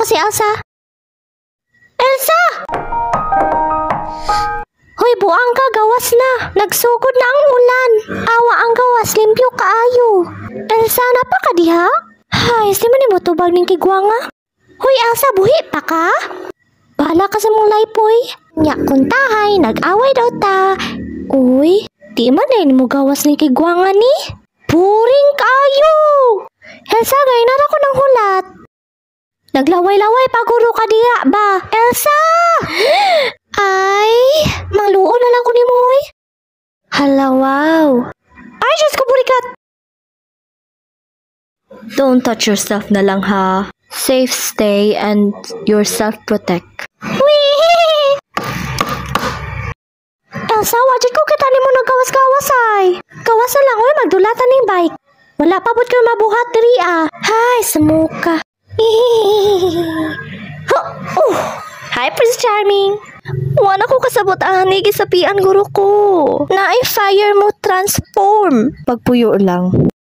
si Elsa. Elsa! Hoy, buang ka, gawas na. Nagsugod na ang ulan. Awa ang gawas, limpyo kaayo. Elsa, napa ka diha? Hay, si man mo tubag ning kigwanga. Hoy, Elsa, buhi pa ka? Bahala ka sa mong laypoy. Nya, kuntahay, nag-away daw ta. Uy, di man na mo gawas ning kigwanga ni. Puring kayo! Elsa, gayna na ko ng hulat. Naglaway-laway paguro ka diha ba? Elsa! Ay, maluo na lang ko ni Moy. Hala, wow. Ay, Diyos ko, burikat. Don't touch yourself na lang, ha. Safe stay and yourself protect. Wee! Elsa, wajid ko kita ni mo nagawas-gawas ay. Gawas na lang, oy, magdulatan ng bike. Wala pa bud kayo mabuhat diri ah. Hay, samuka. Hi, Prince Charming. Wala ko kasabot ani gisapian guro ko. Naay fire mo transform. Pagpuyo lang.